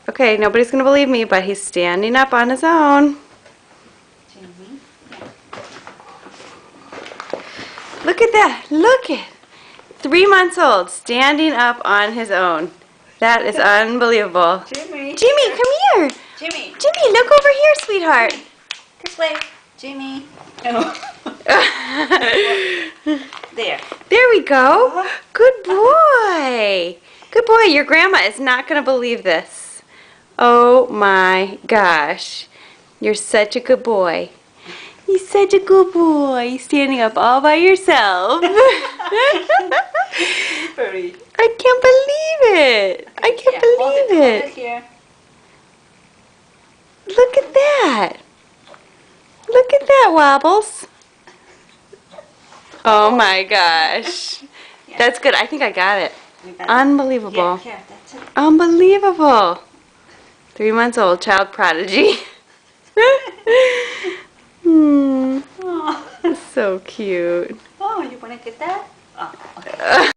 Okay, nobody's going to believe me, but he's standing up on his own. Jimmy. Look at that. Look at 3 months old, standing up on his own. That is unbelievable. Jimmy. Jimmy, come here. Jimmy. Jimmy, look over here, sweetheart. This way. Jimmy. Oh. There. There we go. Good boy. Good boy. Your grandma is not going to believe this. Oh my gosh. You're such a good boy. You're such a good boy. Standing up all by yourself. Pretty. I can't believe it. I can't believe it. Hold it here. Look at that. Look at that, Wobbles. Oh my gosh. That's good. I think I got it. You got it? Unbelievable. Yeah, that's it. Unbelievable. 3 months old, child prodigy. Oh. So cute. Oh, you want to get that? Oh, okay.